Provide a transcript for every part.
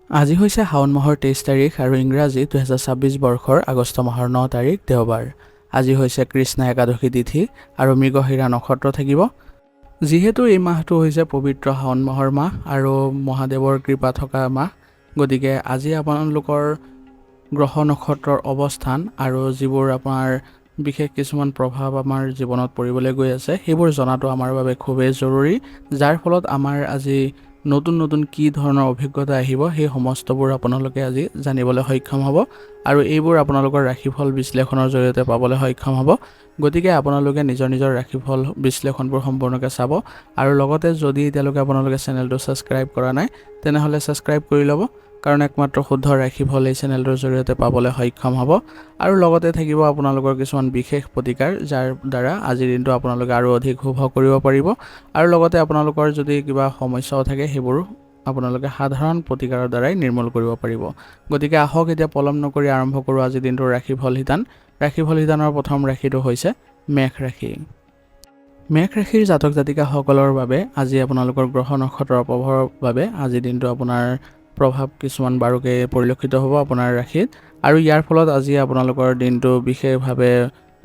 আজি হৈছে শাওণ মাহৰ 23 তাৰিখ আৰু ইংৰাজী 2026 বৰ্ষৰ আগষ্ট মাহৰ 9 তাৰিখ দেওবাৰ। আজি হৈছে কৃষ্ণ একাদশী তিথি আৰু মৃগশিৰা নক্ষত্ৰ থাকিব। যিহেতু এই মাহটো হৈছে পবিত্ৰ শাওণ মাহৰ মাহ আৰু মহাদেৱৰ কৃপা থকা মাহ, গতিকে আজি আপোনালোকৰ গ্ৰহ নক্ষত্ৰৰ অৱস্থান আৰু যিবোৰ আপোনাৰ বিশেষ কিছুমান প্ৰভাৱ আমাৰ জীৱনত পৰিবলৈ গৈ আছে সেইবোৰ জনাটো আমাৰ বাবে খুবেই জৰুৰী, যাৰ ফলত আমাৰ আজি নতুন কি ধৰণৰ অভিজ্ঞতা আহিব সেই সমস্তবোৰ আপোনালোকে আজি জানিবলৈ সক্ষম হ'ব আৰু এইবোৰ আপোনালোকৰ ৰাশিফল বিশ্লেষণৰ জৰিয়তে পাবলৈ সক্ষম হ'ব। গতিকে আপোনালোকে নিজৰ ৰাশিফল বিশ্লেষণবোৰ সম্পূৰ্ণকৈ চাব আৰু লগতে যদি এতিয়ালৈকে আপোনালোকে চেনেলটো ছাবস্ক্ৰাইব কৰা নাই তেনেহ'লে ছাবস্ক্ৰাইব কৰি ল'ব, কাৰণ একমাত্ৰ শুদ্ধ ৰাশিফল এই চেনেলটোৰ জৰিয়তে পাবলৈ সক্ষম হ'ব। আৰু লগতে থাকিব আপোনালোকৰ কিছুমান বিশেষ প্ৰতিকাৰ, যাৰ দ্বাৰা আজিৰ দিনটো আপোনালোকে আৰু অধিক শুভ কৰিব পাৰিব আৰু লগতে আপোনালোকৰ যদি কিবা সমস্যাও থাকে সেইবোৰ আপোনালোকে সাধাৰণ প্ৰতিকাৰৰ দ্বাৰাই নিৰ্মূল কৰিব পাৰিব। গতিকে আহক এতিয়া পলম নকৰি আৰম্ভ কৰোঁ আজিৰ দিনটোৰ ৰাশিফল শিতান। ৰাশিফল শিতানৰ প্ৰথম ৰাশিটো হৈছে মেষ ৰাশি। মেষ ৰাশিৰ জাতক জাতিকাসকলৰ বাবে আজি আপোনালোকৰ গ্ৰহ নক্ষত্ৰৰ প্ৰভাৱৰ বাবে আজিৰ দিনটো আপোনাৰ প্ৰভাৱ কিছুমান বাৰুকৈ পৰিলক্ষিত হ'ব আপোনাৰ ৰাশিত, আৰু ইয়াৰ ফলত আজি আপোনালোকৰ দিনটো বিশেষভাৱে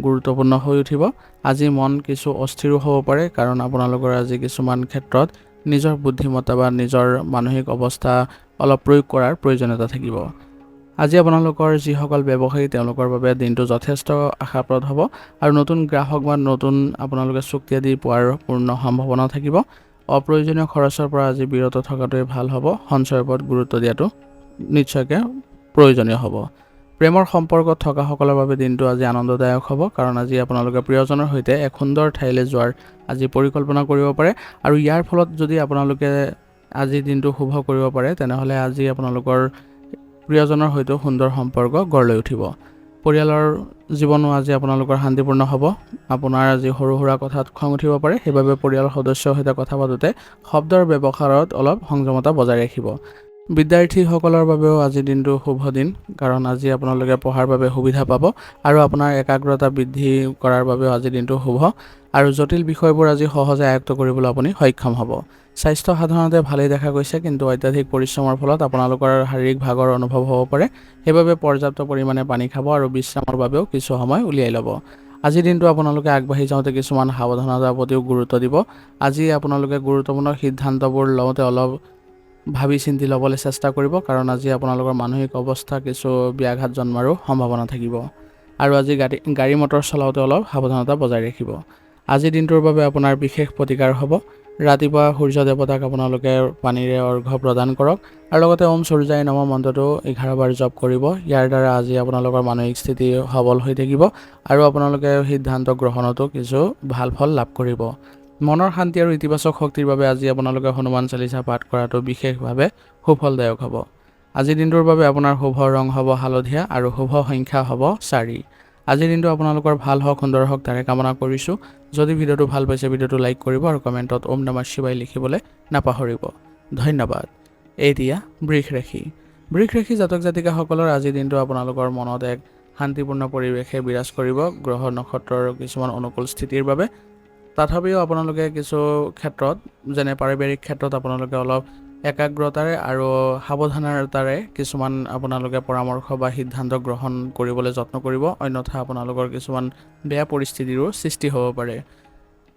গুৰুত্বপূৰ্ণ হৈ উঠিব। আজি মন কিছু অস্থিৰো হ'ব পাৰে, কাৰণ আপোনালোকৰ আজি কিছুমান ক্ষেত্ৰত নিজৰ বুদ্ধিমত্তা বা নিজৰ মানসিক অৱস্থা অলপ প্ৰয়োগ কৰাৰ প্ৰয়োজনীয়তা থাকিব। আজি আপোনালোকৰ যিসকল ব্যৱসায়ী তেওঁলোকৰ বাবে দিনটো যথেষ্ট আশাপ্ৰদ হ'ব আৰু নতুন গ্ৰাহক বা নতুন আপোনালোকে চুক্তি আদি পোৱাৰ পূৰ্ণ সম্ভাৱনা থাকিব। অপ্ৰয়োজনীয় খৰচৰ পৰা আজি বিৰত থকাটোৱে ভাল হ'ব। সঞ্চয়ৰ ওপৰত গুৰুত্ব দিয়াটো নিশ্চয়কৈ প্ৰয়োজনীয় হ'ব। প্ৰেমৰ সম্পৰ্কত থকাসকলৰ বাবে দিনটো আজি আনন্দদায়ক হ'ব, কাৰণ আজি আপোনালোকে প্ৰিয়জনৰ সৈতে এক সুন্দৰ ঠাইলৈ যোৱাৰ আজি পৰিকল্পনা কৰিব পাৰে আৰু ইয়াৰ ফলত যদি আপোনালোকে আজিৰ দিনটো শুভ কৰিব পাৰে তেনেহ'লে আজি আপোনালোকৰ প্ৰিয়জনৰ সৈতে সুন্দৰ সম্পৰ্ক গঢ় লৈ উঠিব। পৰিয়ালৰ জীৱনো আজি আপোনালোকৰ শান্তিপূৰ্ণ হ'ব। আপোনাৰ আজি সৰু সুৰা কথাত খং উঠিব পাৰে, সেইবাবে পৰিয়ালৰ সদস্যৰ সৈতে কথা পাতোঁতে শব্দৰ ব্যৱহাৰত অলপ সংযমতা বজাই ৰাখিব। বিদ্যাৰ্থীসকলৰ বাবেও আজিৰ দিনটো শুভ দিন, কাৰণ আজি আপোনালোকে পঢ়াৰ বাবে সুবিধা পাব আৰু আপোনাৰ একাগ্ৰতা বৃদ্ধি কৰাৰ বাবেও আজিৰ দিনটো শুভ আৰু জটিল বিষয়বোৰ আজি সহজে আয়ত্ত কৰিবলৈ আপুনি সক্ষম হ'ব। স্বাস্থ্য সাধাৰণতে ভালেই দেখা গৈছে, কিন্তু অত্যাধিক পৰিশ্ৰমৰ ফলত আপোনালোকৰ শাৰীৰিক ভাগৰ অনুভৱ হ'ব পাৰে। সেইবাবে পৰ্যাপ্ত পৰিমাণে পানী খাব আৰু বিশ্ৰামৰ বাবেও কিছু সময় উলিয়াই ল'ব। আজিৰ দিনটো আপোনালোকে আগবাঢ়ি যাওঁতে কিছুমান সাৱধানতাৰ প্ৰতিও গুৰুত্ব দিব। আজি আপোনালোকে গুৰুত্বপূৰ্ণ সিদ্ধান্তবোৰ লওঁতে অলপ ভাবি চিন্তি ল'বলৈ চেষ্টা কৰিব, কাৰণ আজি আপোনালোকৰ মানসিক অৱস্থা কিছু ব্যাঘাত জন্মাৰো সম্ভাৱনা থাকিব আৰু আজি গাড়ী মটৰ চলাওঁতে অলপ সাৱধানতা বজাই ৰাখিব। আজিৰ দিনটোৰ বাবে আপোনাৰ বিশেষ প্ৰতিকাৰ হ'ব। ৰাতিপুৱা সূৰ্য দেৱতাক আপোনালোকে পানীৰে অৰ্ঘ্য প্ৰদান কৰক আৰু লগতে ওম সূৰ্যায় নমঃ মন্ত্ৰটো 11 বাৰ জপ কৰিব। ইয়াৰ দ্বাৰা আজি আপোনালোকৰ মানসিক স্থিতি সবল হৈ থাকিব আৰু আপোনালোকে সিদ্ধান্ত গ্ৰহণতো কিছু ভাল ফল লাভ কৰিব। মনৰ শান্তি আৰু ইতিবাচক শক্তিৰ বাবে আজি আপোনালোকে হনুমান চালিচা পাঠ কৰাটো বিশেষভাৱে সুফলদায়ক হ'ব। আজিৰ দিনটোৰ বাবে আপোনাৰ শুভ ৰং হ'ব হালধীয়া আৰু শুভ সংখ্যা হ'ব 4। আজিৰ দিনটো আপোনালোকৰ ভাল হওক, সুন্দৰ হওক তাৰে কামনা কৰিছোঁ। যদি ভিডিঅ'টো ভাল পাইছে ভিডিঅ'টো লাইক কৰিব আৰু কমেণ্টত ওম নমঃ শিৱায় লিখিবলৈ নাপাহৰিব। ধন্যবাদ। এতিয়া বৃষ ৰাশি। বৃষ ৰাশি জাতক জাতিকাসকলৰ আজিৰ দিনটো আপোনালোকৰ মনত এক শান্তিপূৰ্ণ পৰিৱেশে বিৰাজ কৰিব গ্ৰহ নক্ষত্ৰৰ কিছুমান অনুকূল স্থিতিৰ বাবে। তথাপিও আপোনালোকে কিছু ক্ষেত্ৰত যেনে পাৰিবাৰিক ক্ষেত্ৰত আপোনালোকে অলপ একাগ্ৰতাৰে আৰু সাৱধানতাৰে কিছুমান আপোনালোকে পৰামৰ্শ বা সিদ্ধান্ত গ্ৰহণ কৰিবলৈ যত্ন কৰিব, অন্যথা আপোনালোকৰ কিছুমান বেয়া পৰিস্থিতিৰো সৃষ্টি হ'ব পাৰে।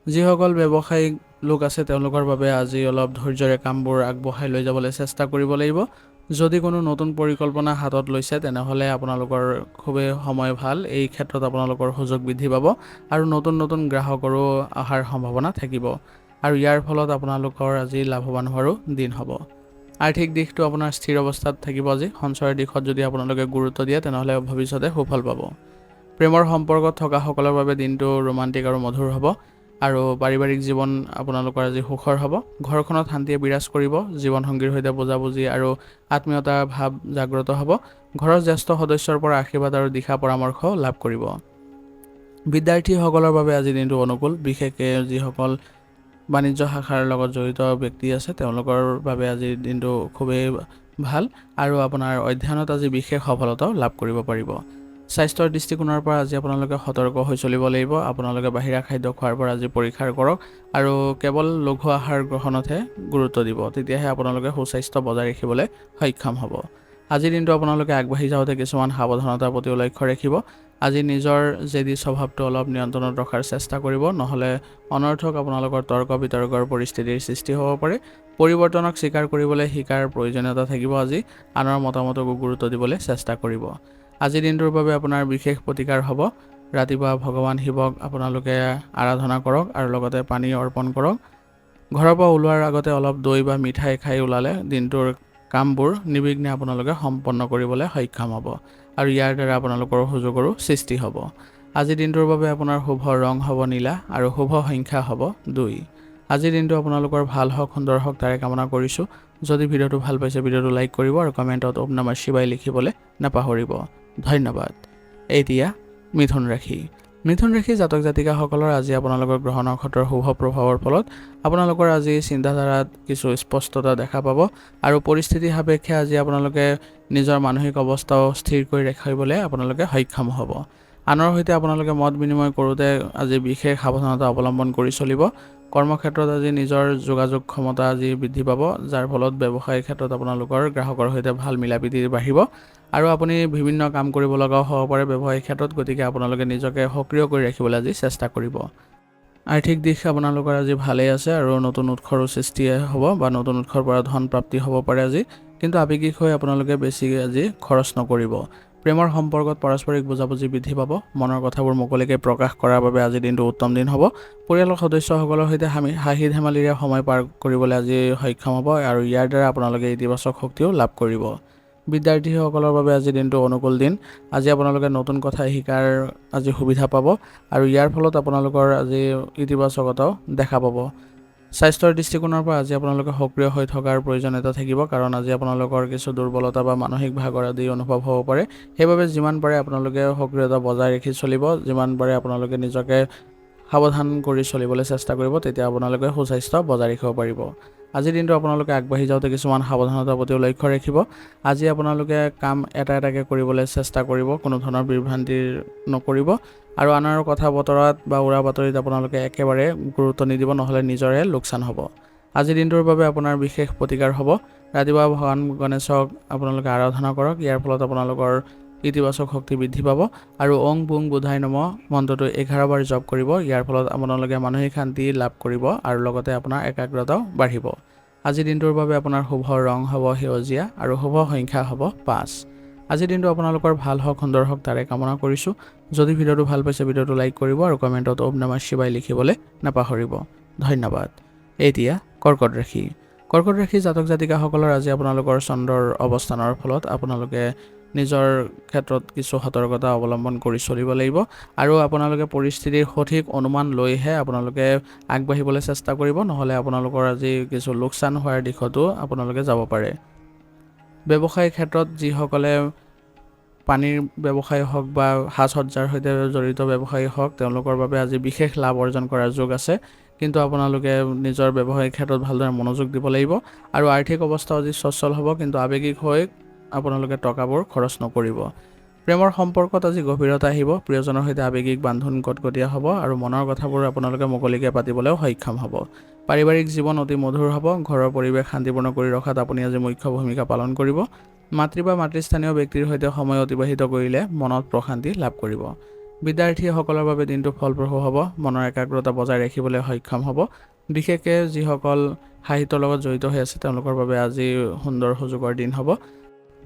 যিসকল ব্যৱসায়িক লোক আছে তেওঁলোকৰ বাবে আজি অলপ ধৈৰ্যৰে কামবোৰ আগবঢ়াই লৈ যাবলৈ চেষ্টা কৰিব লাগিব। যদি কোনো নতুন পৰিকল্পনা হাতত লৈছে তেনেহ'লে আপোনালোকৰ খুবেই সময় ভাল। এই ক্ষেত্ৰত আপোনালোকৰ সুযোগ বৃদ্ধি পাব আৰু নতুন গ্ৰাহকৰো অহাৰ সম্ভাৱনা থাকিব আৰু ইয়াৰ ফলত আপোনালোকৰ আজি লাভৱান হোৱাৰো দিন হ'ব। আৰ্থিক দিশটো আপোনাৰ স্থিৰ অৱস্থাত থাকিব। আজি সঞ্চয়ৰ দিশত যদি আপোনালোকে গুৰুত্ব দিয়ে তেনেহ'লে ভৱিষ্যতে সুফল পাব। প্ৰেমৰ সম্পৰ্কত থকাসকলৰ বাবে দিনটো ৰোমান্টিক আৰু মধুৰ হ'ব আৰু পাৰিবাৰিক জীৱন আপোনালোকৰ আজি সুখৰ হ'ব। ঘৰখনত শান্তিয়ে বিৰাজ কৰিব। জীৱনসংগীৰ সৈতে বুজাবুজি আৰু আত্মীয়তাৰ ভাৱ জাগ্ৰত হ'ব। ঘৰৰ জ্যেষ্ঠ সদস্যৰ পৰা আশীৰ্বাদ আৰু দিশা পৰামৰ্শ লাভ কৰিব। বিদ্যাৰ্থীসকলৰ বাবে আজি দিনটো অনুকূল, বিশেষকৈ যিসকল বাণিজ্য শাখাৰ লগত জড়িত ব্যক্তি আছে তেওঁলোকৰ বাবে আজিৰ দিনটো খুবেই ভাল আৰু আপোনাৰ অধ্যয়নত আজি বিশেষ সফলতাও লাভ কৰিব পাৰিব। স্বাস্থ্যৰ দৃষ্টিকোণৰ পৰা আজি আপোনালোকে সতৰ্ক হৈ চলিব লাগিব। আপোনালোকে বাহিৰা খাদ্য খোৱাৰ পৰা আজি পৰিহাৰ কৰক আৰু কেৱল লঘু আহাৰ গ্ৰহণতহে গুৰুত্ব দিব, তেতিয়াহে আপোনালোকে সুস্বাস্থ্য বজাই ৰাখিবলৈ সক্ষম হ'ব। আজিৰ দিনটো আপোনালোকে আগবাঢ়ি যাওঁতে কিছুমান সাৱধানতাৰ প্ৰতিও লক্ষ্য ৰাখিব। আজি নিজৰ জেদী স্বভাৱটো অলপ নিয়ন্ত্ৰণত ৰখাৰ চেষ্টা কৰিব, নহ'লে অনৰ্থক আপোনালোকৰ তৰ্ক বিতৰ্কৰ পৰিস্থিতিৰ সৃষ্টি হ'ব পাৰে। পৰিৱৰ্তনক স্বীকাৰ কৰিবলৈ শিকাৰ প্ৰয়োজনীয়তা থাকিব। আজি আনৰ মতামতকো গুৰুত্ব দিবলৈ চেষ্টা কৰিব। আজিৰ দিনটোৰ বাবে আপোনাৰ বিশেষ প্ৰতিকাৰ হ'ব। ৰাতিপুৱা ভগৱান শিৱক আপোনালোকে আৰাধনা কৰক আৰু লগতে পানী অৰ্পণ কৰক। ঘৰৰ পৰা ওলোৱাৰ আগতে অলপ দৈ বা মিঠাই খাই ওলালে দিনটোৰ কামবোৰ নিৰ্বিঘ্নে আপোনালোকে সম্পন্ন কৰিবলৈ সক্ষম হ'ব আৰু ইয়াৰ দ্বাৰা আপোনালোকৰ সুযোগৰো সৃষ্টি হ'ব। আজিৰ দিনটোৰ বাবে আপোনাৰ শুভ ৰং হ'ব নীলা আৰু শুভ সংখ্যা হ'ব 2। আজিৰ দিনটো আপোনালোকৰ ভাল হওক, সুন্দৰ হওক তাৰে কামনা কৰিছোঁ। যদি ভিডিঅ'টো ভাল পাইছে ভিডিঅ'টো লাইক কৰিব আৰু কমেণ্টত ওম নমঃ শিৱায় লিখিবলৈ নাপাহৰিব। ধন্যবাদ। এতিয়া মিথুন ৰাশি। মিথুন ৰাশি জাতক জাতিকাসকলৰ আজি আপোনালোকৰ গ্ৰহ নক্ষত্ৰৰ শুভ প্ৰভাৱৰ ফলত আপোনালোকৰ আজি চিন্তাধাৰাত কিছু স্পষ্টতা দেখা পাব আৰু পৰিস্থিতি সাপেক্ষে আজি আপোনালোকে নিজৰ মানসিক অৱস্থাও স্থিৰ কৰি ৰাখিবলৈ আপোনালোকে সক্ষম হ'ব। আনৰ সৈতে আপোনালোকে মত বিনিময় কৰোঁতে আজি বিশেষ সাৱধানতা অৱলম্বন কৰি চলিব। কৰ্মক্ষেত্ৰত আজি নিজৰ যোগাযোগ ক্ষমতা আজি বৃদ্ধি পাব, যাৰ ফলত ব্যৱসায়িক ক্ষেত্ৰত আপোনালোকৰ গ্ৰাহকৰ সৈতে ভাল মিলাপ্ৰীতি বাঢ়িব আৰু আপুনি বিভিন্ন কাম কৰিব লগাও হ'ব পাৰে ব্যৱসায়িক ক্ষেত্ৰত। গতিকে আপোনালোকে নিজকে সক্ৰিয় কৰি ৰাখিবলৈ আজি চেষ্টা কৰিব। আৰ্থিক দিশ আপোনালোকৰ আজি ভালেই আছে আৰু নতুন উৎসৰো সৃষ্টি হ'ব বা নতুন উৎসৰ পৰা ধন প্ৰাপ্তি হ'ব পাৰে আজি। কিন্তু আৱেগিক হৈ আপোনালোকে বেছি আজি খৰচ নকৰিব। প্ৰেমৰ সম্পৰ্কত পাৰস্পৰিক বুজাবুজি বৃদ্ধি পাব। মনৰ কথাবোৰ মুকলিকৈ প্ৰকাশ কৰাৰ বাবে আজিৰ দিনটো উত্তম দিন হ'ব। পৰিয়ালৰ সদস্যসকলৰ সৈতে হাঁহি ধেমালিৰে সময় পাৰ কৰিবলৈ আজি সক্ষম হ'ব আৰু ইয়াৰ দ্বাৰা আপোনালোকে ইতিবাচক শক্তিও লাভ কৰিব। বিদ্যাৰ্থীসকলৰ বাবে আজি দিনটো অনুকূল দিন। আজি আপোনালোকে নতুন কথা শিকাৰ আজি সুবিধা পাব আৰু ইয়াৰ ফলত আপোনালোকৰ আজি ইতিবাচকতাও দেখা পাব। স্বাস্থ্যৰ দৃষ্টিকোণৰ পৰা আজি আপোনালোকে সক্ৰিয় হৈ থকাৰ প্ৰয়োজনীয়তা থাকিব, কাৰণ আজি আপোনালোকৰ কিছু দুৰ্বলতা বা মানসিক ভাগৰ আদি অনুভৱ হ'ব পাৰে। সেইবাবে যিমান পাৰে আপোনালোকে সক্ৰিয়তা বজাই ৰাখি চলিব, যিমান পাৰে আপোনালোকে নিজকে সাৱধান কৰি চলিবলৈ চেষ্টা কৰিব, তেতিয়া আপোনালোকে সুস্বাস্থ্য বজাই ৰাখিব পাৰিব। আজিৰ দিনটো আপোনালোকে আগবাঢ়ি যাওঁতে কিছুমান সাৱধানতাৰ প্ৰতিও লক্ষ্য ৰাখিব। আজি আপোনালোকে কাম এটা এটাকৈ কৰিবলৈ চেষ্টা কৰিব, কোনো ধৰণৰ বিভ্ৰান্তি নকৰিব আৰু আনৰ কথা বতৰাত বা উৰা বাতৰিত আপোনালোকে একেবাৰে গুৰুত্ব নিদিব, নহ'লে নিজৰে লোকচান হ'ব। আজিৰ দিনটোৰ বাবে আপোনাৰ বিশেষ প্ৰতিকাৰ হ'ব। ৰাতিপুৱা ভগৱান গণেশক আপোনালোকে আৰাধনা কৰক। ইয়াৰ ফলত আপোনালোকৰ ইতিবাচক শক্তি বৃদ্ধি পাব আৰু ওং বুং বুধাই নমঃ মন্ত্ৰটো 11 বাৰ জপ কৰিব। ইয়াৰ ফলত আপোনালোকে মানসিক শান্তি লাভ কৰিব আৰু লগতে আপোনাৰ একাগ্ৰতাও বাঢ়িব। আজিৰ দিনটোৰ বাবে আপোনাৰ শুভ ৰং হ'ব সেউজীয়া আৰু শুভ সংখ্যা হ'ব 5। আজিৰ দিনটো আপোনালোকৰ ভাল হওক, সুন্দৰ হওক তাৰে কামনা কৰিছোঁ। যদি ভিডিঅ'টো ভাল পাইছে ভিডিঅ'টো লাইক কৰিব আৰু কমেণ্টত ওম নমঃ শিৱায় লিখিবলৈ নাপাহৰিব। ধন্যবাদ। এতিয়া কৰ্কট ৰাশি। কৰ্কট ৰাশি জাতক জাতিকাসকলৰ আজি আপোনালোকৰ চন্দ্ৰৰ অৱস্থানৰ ফলত আপোনালোকে নিজৰ ক্ষেত্ৰত কিছু সতৰ্কতা অৱলম্বন কৰি চলিব লাগিব আৰু আপোনালোকে পৰিস্থিতিৰ সঠিক অনুমান লৈহে আপোনালোকে আগবাঢ়িবলৈ চেষ্টা কৰিব, নহ'লে আপোনালোকৰ আজি কিছু লোকচান হোৱাৰ দিশতো আপোনালোকে যাব পাৰে। ব্যৱসায়িক ক্ষেত্ৰত যিসকলে পানীৰ ব্যৱসায় হওক বা সাজ সজ্জাৰ সৈতে জড়িত ব্যৱসায়ী হওক, তেওঁলোকৰ বাবে আজি বিশেষ লাভ অৰ্জন কৰাৰ যোগ আছে। কিন্তু আপোনালোকে নিজৰ ব্যৱসায়িক ক্ষেত্ৰত ভালদৰে মনোযোগ দিব লাগিব আৰু আৰ্থিক অৱস্থা আজি সচ্ছল হ'ব, কিন্তু আৱেগিক হৈ আপোনালোকে টকাবোৰ খৰচ নকৰিব। প্ৰেমৰ সম্পৰ্কত আজি গভীৰতা আহিব। প্ৰিয়জনৰ সৈতে আৱেগিক বান্ধোন কটকটীয়া হ'ব আৰু মনৰ কথাবোৰ আপোনালোকে মুকলিকৈ পাতিবলৈও সক্ষম হ'ব। পাৰিবাৰিক জীৱন অতি মধুৰ হ'ব। ঘৰৰ পৰিৱেশ শান্তিপূৰ্ণ কৰি ৰখাত আপুনি আজি মুখ্য ভূমিকা পালন কৰিব। মাতৃ বা মাতৃস্থানীয় ব্যক্তিৰ সৈতে সময় অতিবাহিত কৰিলে মনত প্ৰশান্তি লাভ কৰিব। বিদ্যাৰ্থীসকলৰ বাবে দিনটো ফলপ্ৰসূ হ'ব। মনৰ একাগ্ৰতা বজাই ৰাখিবলৈ সক্ষম হ'ব। বিশেষকৈ যিসকল সাহিত্যৰ লগত জড়িত হৈ আছে তেওঁলোকৰ বাবে আজি সুন্দৰ সুযোগৰ দিন হ'ব।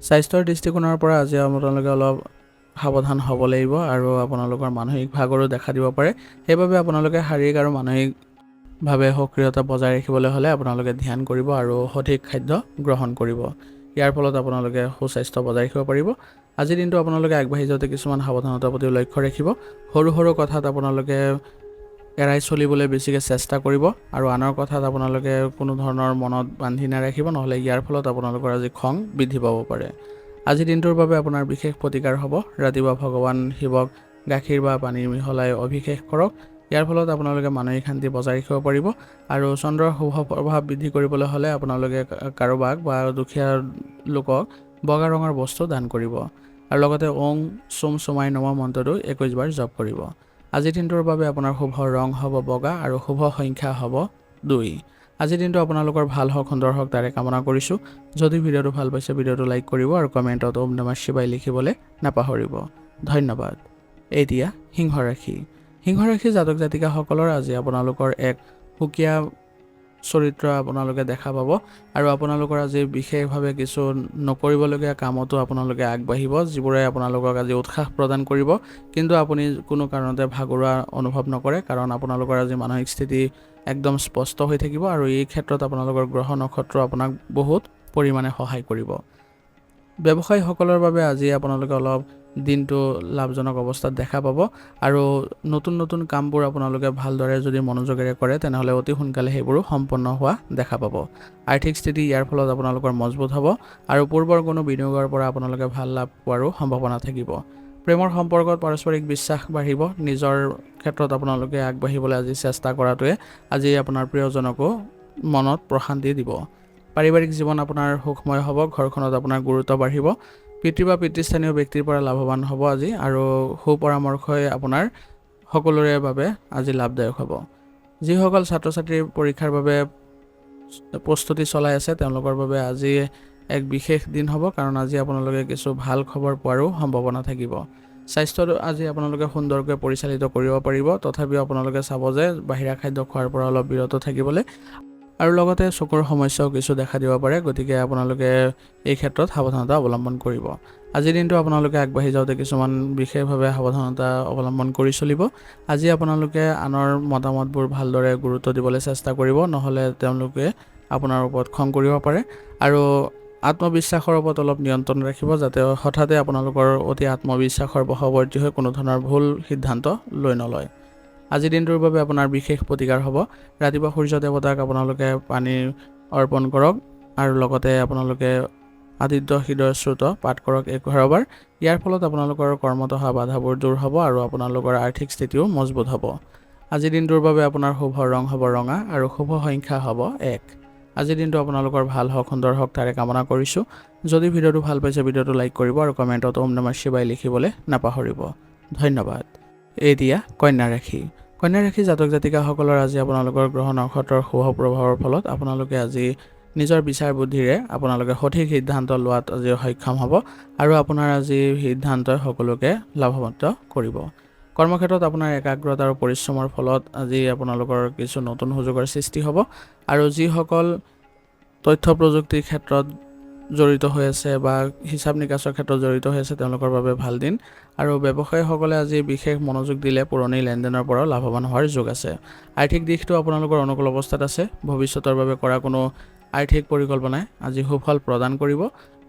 স্বাস্থ্যৰ দৃষ্টিকোণৰ পৰা আজি আপোনালোকে অলপ সাৱধান হ'ব লাগিব আৰু আপোনালোকৰ মানসিক ভাগৰো দেখা দিব পাৰে। সেইবাবে আপোনালোকে শাৰীৰিক আৰু মানসিকভাৱে সক্ৰিয়তা বজাই ৰাখিবলৈ হ'লে আপোনালোকে ধ্যান কৰিব আৰু সঠিক খাদ্য গ্ৰহণ কৰিব। ইয়াৰ ফলত আপোনালোকে সুস্বাস্থ্য বজাই ৰাখিব পাৰিব। আজিৰ দিনটো আপোনালোকে আগবাঢ়ি যাওঁতে কিছুমান সাৱধানতাৰ প্ৰতি লক্ষ্য ৰাখিব। সৰু সৰু কথাত আপোনালোকে এৰাই চলিবলৈ বেছিকৈ চেষ্টা কৰিব আৰু আনৰ কথাত আপোনালোকে কোনো ধৰণৰ মনত বান্ধি নাৰাখিব, নহ'লে ইয়াৰ ফলত আপোনালোকৰ আজি খং বৃদ্ধি পাব পাৰে। আজিৰ দিনটোৰ বাবে আপোনাৰ বিশেষ প্ৰতিকাৰ হ'ব। ৰাতিপুৱা ভগৱান শিৱক গাখীৰ বা পানী মিহলাই অভিষেক কৰক। ইয়াৰ ফলত আপোনালোকে মানসিক শান্তি বজাই ৰাখিব পাৰিব আৰু চন্দ্ৰৰ শুভ প্ৰভাৱ বৃদ্ধি কৰিবলৈ হ'লে আপোনালোকে কাৰোবাক বা দুখীয়া লোকক বগা ৰঙৰ বস্তু দান কৰিব। আৰু লগতে ওং চুম চুমাই নমঃ মন্ত্ৰটো 21 বাৰ জপ কৰিব। আজিৰ দিনটোৰ বাবে আপোনাৰ শুভ ৰং হ'ব বগা আৰু শুভ সংখ্যা হ'ব 2। আজিৰ দিনটো আপোনালোকৰ ভাল হওক সুন্দৰ হওক তাৰে কামনা কৰিছোঁ। যদি ভিডিঅ'টো ভাল পাইছে ভিডিঅ'টো লাইক কৰিব আৰু কমেণ্টত ওম নমঃ শিৱায় লিখিবলৈ নাপাহৰিব। ধন্যবাদ। এতিয়া সিংহ ৰাশি। সিংহ ৰাশি জাতক জাতিকাসকলৰ আজি আপোনালোকৰ এক সুকীয়া চৰিত্ৰ আপোনালোকে দেখা পাব আৰু আপোনালোকৰ আজি বিশেষভাৱে কিছু নকৰিবলগীয়া কামতো আপোনালোকে আগবাঢ়িব, যিবোৰে আপোনালোকক আজি উৎসাহ প্ৰদান কৰিব। কিন্তু আপুনি কোনো কাৰণতে ভাগৰুৱা অনুভৱ নকৰে, কাৰণ আপোনালোকৰ আজি মানসিক স্থিতি একদম স্পষ্ট হৈ থাকিব আৰু এই ক্ষেত্ৰত আপোনালোকৰ গ্ৰহ নক্ষত্ৰ আপোনাক বহুত পৰিমাণে সহায় কৰিব। ব্যৱসায়ীসকলৰ বাবে আজি আপোনালোকে অলপ দিনটো লাভজনক অৱস্থাত দেখা পাব আৰু নতুন নতুন কামবোৰ আপোনালোকে ভালদৰে যদি মনোযোগেৰে কৰে তেনেহ'লে অতি সোনকালে সেইবোৰো সম্পন্ন হোৱা দেখা পাব। আৰ্থিক স্থিতি ইয়াৰ ফলত আপোনালোকৰ মজবুত হ'ব আৰু পূৰ্বৰ কোনো বিনিয়োগৰ পৰা আপোনালোকে ভাল লাভ পোৱাৰো সম্ভাৱনা থাকিব। প্ৰেমৰ সম্পৰ্কত পাৰস্পৰিক বিশ্বাস বাঢ়িব। নিজৰ ক্ষেত্ৰত আপোনালোকে আগবাঢ়িবলৈ আজি চেষ্টা কৰাটোৱে আজি আপোনাৰ প্ৰিয়জনকো মনত প্ৰশান্তি দিব। পাৰিবাৰিক জীৱন আপোনাৰ সুখময় হ'ব। ঘৰখনত আপোনাৰ গুৰুত্ব বাঢ়িব। পিতৃ বা পিতৃস্থানীয় ব্যক্তিৰ পৰা লাভৱান হ'ব আজি আৰু সুপৰামৰ্শই আপোনাৰ সকলোৰে বাবে আজি লাভদায়ক হ'ব। যিসকল ছাত্ৰ ছাত্ৰীৰ পৰীক্ষাৰ বাবে প্ৰস্তুতি চলাই আছে তেওঁলোকৰ বাবে আজি এক বিশেষ দিন হ'ব, কাৰণ আজি আপোনালোকে কিছু ভাল খবৰ পোৱাৰো সম্ভাৱনা থাকিব। স্বাস্থ্যটো আজি আপোনালোকে সুন্দৰকৈ পৰিচালিত কৰিব পাৰিব। তথাপিও আপোনালোকে চাব যে বাহিৰা খাদ্য খোৱাৰ পৰা অলপ বিৰত থাকিবলৈ, আৰু লগতে চকুৰ সমস্যাও কিছু দেখা দিব পাৰে, গতিকে আপোনালোকে এই ক্ষেত্ৰত সাৱধানতা অৱলম্বন কৰিব। আজিৰ দিনটো আপোনালোকে আগবাঢ়ি যাওঁতে কিছুমান বিশেষভাৱে সাৱধানতা অৱলম্বন কৰি চলিব। আজি আপোনালোকে আনৰ মতামতবোৰ ভালদৰে গুৰুত্ব দিবলৈ চেষ্টা কৰিব, নহ'লে তেওঁলোকে আপোনাৰ ওপৰত খং কৰিব পাৰে। আৰু আত্মবিশ্বাসৰ ওপৰত অলপ নিয়ন্ত্ৰণ ৰাখিব, যাতে হঠাতে আপোনালোকৰ অতি আত্মবিশ্বাসৰ বশৱৰ্তী হৈ কোনো ধৰণৰ ভুল সিদ্ধান্ত লৈ নলয়। আজিৰ দিনটোৰ বাবে আপোনাৰ বিশেষ প্ৰতিকাৰ হ'ব। ৰাতিপুৱা সূৰ্য দেৱতাক আপোনালোকে পানী অৰ্পণ কৰক আৰু লগতে আপোনালোকে আদিত্য হৃদয় স্ৰোত পাঠ কৰক 11 বাৰ। ইয়াৰ ফলত আপোনালোকৰ কৰ্মত অহা বাধাবোৰ দূৰ হ'ব আৰু আপোনালোকৰ আৰ্থিক স্থিতিও মজবুত হ'ব। আজিৰ দিনটোৰ বাবে আপোনাৰ শুভ ৰং হ'ব ৰঙা আৰু শুভ সংখ্যা হ'ব 1। আজিৰ দিনটো আপোনালোকৰ ভাল হওক সুন্দৰ হওক তাৰে কামনা কৰিছোঁ। যদি ভিডিঅ'টো ভাল পাইছে ভিডিঅ'টো লাইক কৰিব আৰু কমেণ্টত ওম নমঃ শিৱায় লিখিবলৈ নাপাহৰিব। ধন্যবাদ। এতিয়া কন্যা ৰাশি। কন্যা ৰাশি জাতক জাতিকাসকলৰ আজি আপোনালোকৰ গ্ৰহ নক্ষত্ৰৰ শুভ প্ৰভাৱৰ ফলত আপোনালোকে আজি নিজৰ বিচাৰ বুদ্ধিৰে আপোনালোকে সঠিক সিদ্ধান্ত লোৱাত আজি সক্ষম হ'ব আৰু আপোনাৰ আজি সিদ্ধান্তই সকলোকে লাভৱান্বিত কৰিব। কৰ্মক্ষেত্ৰত আপোনাৰ একাগ্ৰতা আৰু পৰিশ্ৰমৰ ফলত আজি আপোনালোকৰ কিছু নতুন সুযোগৰ সৃষ্টি হ'ব আৰু যিসকল তথ্য প্ৰযুক্তিৰ ক্ষেত্ৰত জড়িত হৈ আছে বা হিচাপ নিকাচৰ ক্ষেত্ৰত জড়িত হৈ আছে তেওঁলোকৰ বাবে ভাল দিন। আৰু ব্যৱসায়ীসকলে আজি বিশেষ মনোযোগ দিলে পুৰণি লেনদেনৰ পৰা লাভৱান হোৱাৰ যোগ আছে। আৰ্থিক দিশটো আপোনালোকৰ অনুকূল অৱস্থাত আছে। ভৱিষ্যতৰ বাবে কৰা কোনো আৰ্থিক পৰিকল্পনাই আজি সুফল প্ৰদান কৰিব।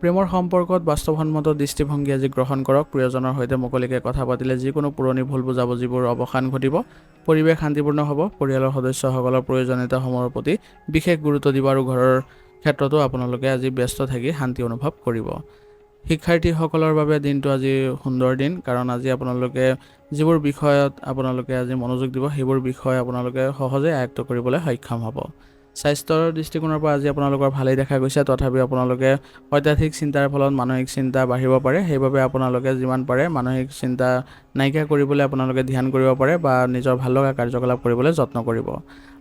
প্ৰেমৰ সম্পৰ্কত বাস্তৱসন্মত দৃষ্টিভংগী আজি গ্ৰহণ কৰক। প্ৰিয়জনৰ সৈতে মুকলিকৈ কথা পাতিলে যিকোনো পুৰণি ভুল বুজাবুজিবোৰ অৱসান ঘটিব। পৰিৱেশ শান্তিপূৰ্ণ হ'ব। পৰিয়ালৰ সদস্যসকলৰ প্ৰয়োজনীয়তাসমূহৰ প্ৰতি বিশেষ গুৰুত্ব দিব আৰু ঘৰৰ ক্ষেত্ৰতো আপোনালোকে আজি ব্যস্ত থাকি শান্তি অনুভৱ কৰিব। শিক্ষাৰ্থীসকলৰ বাবে দিনটো আজি সুন্দৰ দিন, কাৰণ আজি আপোনালোকে যিবোৰ বিষয়ত আপোনালোকে আজি মনোযোগ দিব সেইবোৰ বিষয় আপোনালোকে সহজে আয়ত্ব কৰিবলৈ সক্ষম হ'ব। স্বাস্থ্যৰ দৃষ্টিকোণৰ পৰা আজি আপোনালোকৰ ভালেই দেখা গৈছে, তথাপিও আপোনালোকে অত্যাধিক চিন্তাৰ ফলত মানসিক চিন্তা বাঢ়িব পাৰে। সেইবাবে আপোনালোকে যিমান পাৰে মানসিক চিন্তা নাইকিয়া কৰিবলৈ আপোনালোকে ধ্যান কৰিব পাৰে বা নিজৰ ভাল লগা কাৰ্যকলাপ কৰিবলৈ যত্ন কৰিব।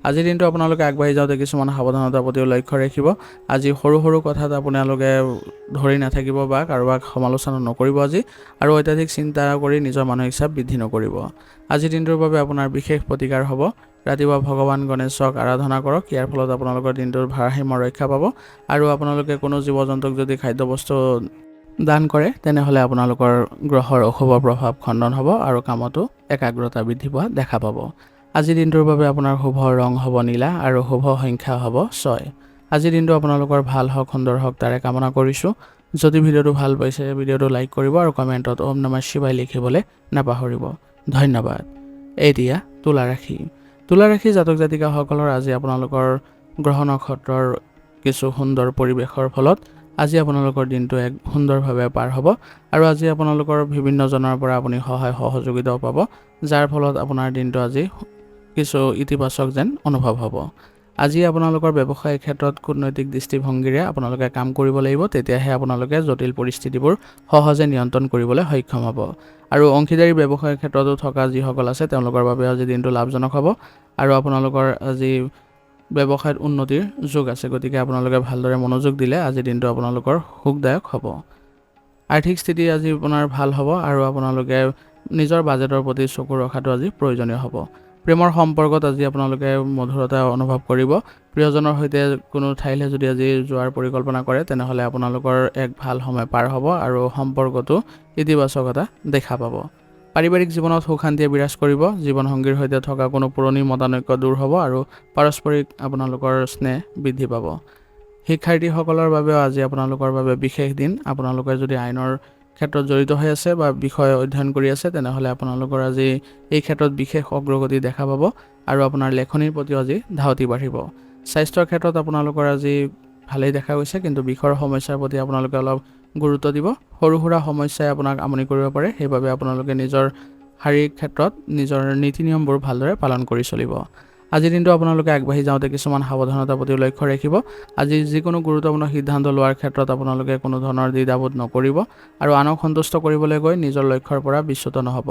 আজিৰ দিনটো আপোনালোকে আগবাঢ়ি যাওঁতে কিছুমান সাৱধানতাৰ প্ৰতিও লক্ষ্য ৰাখিব। আজি সৰু সৰু কথাত আপোনালোকে ধৰি নাথাকিব বা কাৰোবাক সমালোচনা নকৰিব আজি, আৰু অত্যাধিক চিন্তা কৰি নিজৰ মানসিক চাপ বৃদ্ধি নকৰিব। আজিৰ দিনটোৰ বাবে আপোনাৰ বিশেষ প্ৰতিকাৰ হ'ব। ৰাতিপুৱা ভগৱান গণেশক আৰাধনা কৰক। ইয়াৰ ফলত আপোনালোকৰ দিনটোৰ ভাৰসাম্য ৰক্ষা পাব আৰু আপোনালোকে কোনো জীৱ জন্তুক যদি খাদ্যবস্তু দান কৰে তেনেহ'লে আপোনালোকৰ গ্ৰহৰ অশুভ প্ৰভাৱ খণ্ডন হ'ব আৰু কামতো একাগ্ৰতা বৃদ্ধি পোৱা দেখা পাব। আজিৰ দিনটোৰ বাবে আপোনাৰ শুভ ৰং হ'ব নীলা আৰু শুভ সংখ্যা হ'ব 6। আজিৰ দিনটো আপোনালোকৰ ভাল হওক সুন্দৰ হওক তাৰে কামনা কৰিছোঁ। যদি ভিডিঅ'টো ভাল পাইছে ভিডিঅ'টো লাইক কৰিব আৰু কমেণ্টত ওম নমঃ শিৱায় লিখিবলৈ নাপাহৰিব। ধন্যবাদ। এতিয়া তুলা ৰাশি। তুলা ৰাশি জাতক জাতিকাসকলৰ আজি আপোনালোকৰ গ্ৰহ নক্ষত্ৰৰ কিছু সুন্দৰ পৰিৱেশৰ ফলত আজি আপোনালোকৰ দিনটো এক সুন্দৰভাৱে পাৰ হ'ব আৰু আজি আপোনালোকৰ বিভিন্নজনৰ পৰা আপুনি সহায় সহযোগিতাও পাব, যাৰ ফলত আপোনাৰ দিনটো আজি কিছু ইতিবাচক যেন অনুভৱ হ'ব। আজি আপোনালোকৰ ব্যৱসায়িক ক্ষেত্ৰত কূটনৈতিক দৃষ্টিভংগীৰে আপোনালোকে কাম কৰিব লাগিব, তেতিয়াহে আপোনালোকে জটিল পৰিস্থিতিবোৰ সহজে নিয়ন্ত্ৰণ কৰিবলৈ সক্ষম হ'ব। আৰু অংশীদাৰী ব্যৱসায়িক ক্ষেত্ৰতো থকা যিসকল আছে তেওঁলোকৰ বাবে আজি দিনটো লাভজনক হ'ব আৰু আপোনালোকৰ আজি ব্যৱসায়ত উন্নতিৰ যোগ আছে। গতিকে আপোনালোকে ভালদৰে মনোযোগ দিলে আজি দিনটো আপোনালোকৰ সুখদায়ক হ'ব। আৰ্থিক স্থিতি আজি আপোনাৰ ভাল হ'ব আৰু আপোনালোকে নিজৰ বাজেটৰ প্ৰতি চকু ৰখাটো আজি প্ৰয়োজনীয় হ'ব। প্ৰেমৰ সম্পৰ্কত আজি আপোনালোকে মধুৰতা অনুভৱ কৰিব। প্ৰিয়জনৰ সৈতে কোনো ঠাইলৈ যদি আজি যোৱাৰ পৰিকল্পনা কৰে তেনেহ'লে আপোনালোকৰ এক ভাল সময় পাৰ হ'ব আৰু সম্পৰ্কটো ইতিবাচকতা দেখা পাব। পাৰিবাৰিক জীৱনত সুখ শান্তিয়ে বিৰাজ কৰিব। জীৱনসংগীৰ সৈতে থকা কোনো পুৰণি মতানৈক্য দূৰ হ'ব আৰু পাৰস্পৰিক আপোনালোকৰ স্নেহ বৃদ্ধি পাব। শিক্ষাৰ্থীসকলৰ বাবেও আজি আপোনালোকৰ বাবে বিশেষ দিন। আপোনালোকে যদি আইনৰ ক্ষেত্ৰত জড়িত হৈ আছে বা বিষয় অধ্যয়ন কৰি আছে তেনেহ'লে আপোনালোকৰ আজি এই ক্ষেত্ৰত বিশেষ অগ্ৰগতি দেখা পাব আৰু আপোনাৰ লেখনিৰ প্ৰতিও আজি ধাউতি বাঢ়িব। স্বাস্থ্যৰ ক্ষেত্ৰত আপোনালোকৰ আজি ভালেই দেখা গৈছে, কিন্তু বিষৰ সমস্যাৰ প্ৰতি আপোনালোকে অলপ গুৰুত্ব দিব। সৰু সুৰা সমস্যাই আপোনাক আমনি কৰিব পাৰে, সেইবাবে আপোনালোকে নিজৰ শাৰীৰিক ক্ষেত্ৰত নিজৰ নীতি নিয়মবোৰ ভালদৰে পালন কৰি চলিব। আজিৰ দিনটো আপোনালোকে আগবাঢ়ি যাওঁতে কিছুমান সাৱধানতাৰ প্ৰতি লক্ষ্য ৰাখিব। আজি যিকোনো গুৰুত্বপূৰ্ণ সিদ্ধান্ত লোৱাৰ ক্ষেত্ৰত আপোনালোকে কোনো ধৰণৰ দ্বিধাবোধ নকৰিব আৰু আনক সন্তুষ্ট কৰিবলৈ গৈ নিজৰ লক্ষ্যৰ পৰা বিচ্যুত নহ'ব।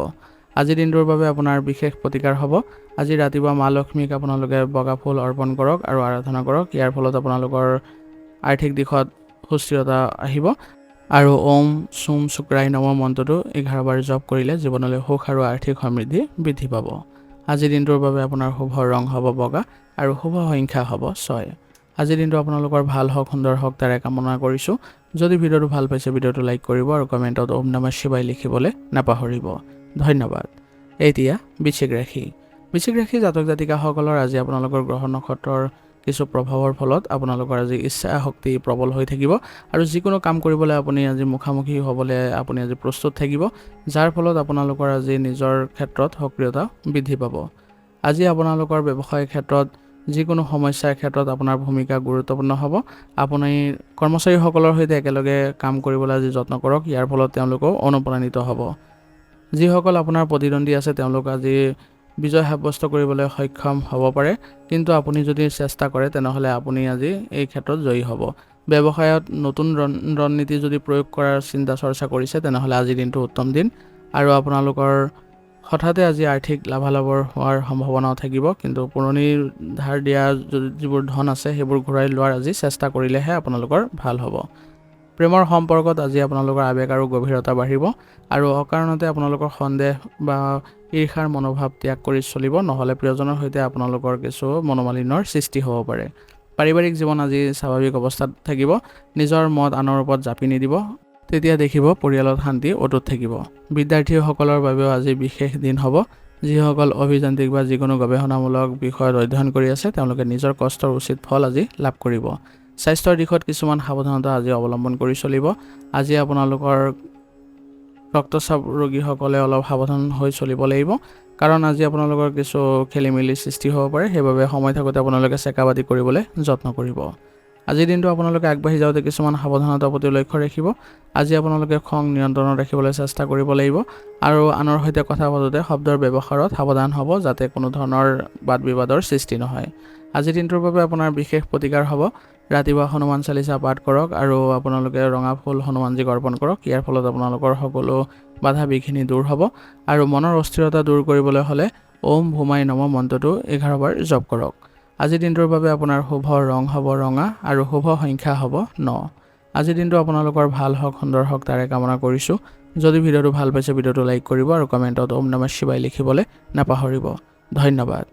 আজিৰ দিনটোৰ বাবে আপোনাৰ বিশেষ প্ৰতিকাৰ হ'ব। আজি ৰাতিপুৱা মা লক্ষ্মীক আপোনালোকে বগা ফুল অৰ্পণ কৰক আৰু আৰাধনা কৰক। ইয়াৰ ফলত আপোনালোকৰ আৰ্থিক দিশত সুস্থিৰতা আহিব আৰু ওম চুম শুক্ৰাই নম মন্ত্ৰটো 11 বাৰ জপ কৰিলে জীৱনলৈ সুখ আৰু আৰ্থিক সমৃদ্ধি বৃদ্ধি পাব। আজিৰ দিনটোৰ বাবে আপোনাৰ শুভ ৰং হ'ব বগা আৰু শুভ সংখ্যা হ'ব 6। আজিৰ দিনটো আপোনালোকৰ ভাল হওক, সুন্দৰ হওক তাৰে কামনা কৰিছোঁ। যদি ভিডিঅ'টো ভাল পাইছে ভিডিঅ'টো লাইক কৰিব আৰু কমেণ্টত ওম নমঃ শিৱায় লিখিবলৈ নাপাহৰিব। ধন্যবাদ। এতিয়া বৃশ্চিক ৰাশি। বৃশ্চিক ৰাশি জাতক জাতিকাসকলৰ আজি আপোনালোকৰ গ্ৰহ নক্ষত্ৰৰ কিছু প্ৰভাৱৰ ফলত আপোনালোকৰ আজি ইচ্ছা শক্তি প্ৰবল হৈ থাকিব আৰু যিকোনো কাম কৰিবলৈ আপুনি আজি মুখামুখি হ'বলৈ আপুনি আজি প্ৰস্তুত থাকিব, যাৰ ফলত আপোনালোকৰ আজি নিজৰ ক্ষেত্ৰত সক্ৰিয়তা বৃদ্ধি পাব। আজি আপোনালোকৰ ব্যৱসায়িক ক্ষেত্ৰত যিকোনো সমস্যাৰ ক্ষেত্ৰত আপোনাৰ ভূমিকা গুৰুত্বপূৰ্ণ হ'ব। আপুনি কৰ্মচাৰীসকলৰ সৈতে একেলগে কাম কৰিবলৈ আজি যত্ন কৰক, ইয়াৰ ফলত তেওঁলোকেও অনুপ্ৰাণিত হ'ব। যিসকল আপোনাৰ প্ৰতিদ্বন্দ্বী আছে তেওঁলোক আজি বিজয় সাব্যস্ত কৰিবলৈ সক্ষম হ'ব পাৰে, কিন্তু আপুনি যদি চেষ্টা কৰে তেনেহ'লে আপুনি আজি এই ক্ষেত্ৰত জয়ী হ'ব। ব্যৱসায়ত নতুন ৰণনীতি যদি প্ৰয়োগ কৰাৰ চিন্তা চৰ্চা কৰিছে তেনেহ'লে আজিৰ দিনটো উত্তম দিন আৰু আপোনালোকৰ হঠাতে আজি আৰ্থিক লাভালাভৰ হোৱাৰ সম্ভাৱনাও থাকিব, কিন্তু পুৰণি ধাৰ দিয়া যিবোৰ ধন আছে সেইবোৰ ঘূৰাই লোৱাৰ আজি চেষ্টা কৰিলেহে আপোনালোকৰ ভাল হ'ব। প্ৰেমৰ সম্পৰ্কত আজি আপোনালোকৰ আৱেগ আৰু গভীৰতা বাঢ়িব আৰু অকাৰণতে আপোনালোকৰ সন্দেহ বা ঈৰ্ষাৰ মনোভাৱ ত্যাগ কৰি চলিব, নহ'লে প্ৰিয়জনৰ সৈতে আপোনালোকৰ কিছু মনোমালিন্যৰ সৃষ্টি হ'ব পাৰে। পাৰিবাৰিক জীৱন আজি স্বাভাৱিক অৱস্থাত থাকিব। নিজৰ মত আনৰ ওপৰত জাপি নিদিব, তেতিয়া দেখিব পৰিয়ালত শান্তি অটুট থাকিব। বিদ্যাৰ্থীসকলৰ বাবেও আজি বিশেষ দিন হ'ব। যিসকল অভিযান্ত্ৰিক বা যিকোনো গৱেষণামূলক বিষয়ত অধ্যয়ন কৰি আছে তেওঁলোকে নিজৰ কষ্টৰ উচিত ফল আজি লাভ কৰিব। স্বাস্থ্যৰ দিশত কিছুমান সাৱধানতা আজি অৱলম্বন কৰি চলিব। আজি আপোনালোকৰ ৰক্তচাপ ৰোগীসকলে অলপ সাৱধান হৈ চলিব লাগিব, কাৰণ আজি আপোনালোকৰ কিছু খেলি মেলিৰ সৃষ্টি হ'ব পাৰে, সেইবাবে সময় থাকোঁতে আপোনালোকে চেকআপ আদি কৰিবলৈ যত্ন কৰিব। আজিৰ দিনটো আপোনালোকে আগবাঢ়ি যাওঁতে কিছুমান সাৱধানতাৰ প্ৰতি লক্ষ্য ৰাখিব। আজি আপোনালোকে খং নিয়ন্ত্ৰণত ৰাখিবলৈ চেষ্টা কৰিব লাগিব আৰু আনৰ সৈতে কথা পাতোঁতে শব্দৰ ব্যৱহাৰত সাৱধান হ'ব যাতে কোনো ধৰণৰ বাদ বিবাদৰ সৃষ্টি নহয়। আজিৰ দিনটোৰ বাবে আপোনাৰ বিশেষ প্ৰতিকাৰ হ'ব। ৰাতিপুৱা হনুমান চালিচা পাঠ কৰক আৰু আপোনালোকে ৰঙা ফুল হনুমানজীক অৰ্পণ কৰক। ইয়াৰ ফলত আপোনালোকৰ সকলো বাধা বিঘিনি দূৰ হ'ব আৰু মনৰ অস্থিৰতা দূৰ কৰিবলৈ হ'লে ওম ভূমাই নম মন্ত্ৰটো 11 বাৰ জপ কৰক। আজিৰ দিনটোৰ বাবে আপোনাৰ শুভ ৰং হ'ব ৰঙা আৰু শুভ সংখ্যা হ'ব 9। আজিৰ দিনটো আপোনালোকৰ ভাল হওক, সুন্দৰ হওক তাৰে কামনা কৰিছোঁ। যদি ভিডিঅ'টো ভাল পাইছে ভিডিঅ'টো লাইক কৰিব আৰু কমেণ্টত ওম নমঃ শিৱায় লিখিবলৈ নাপাহৰিব। ধন্যবাদ।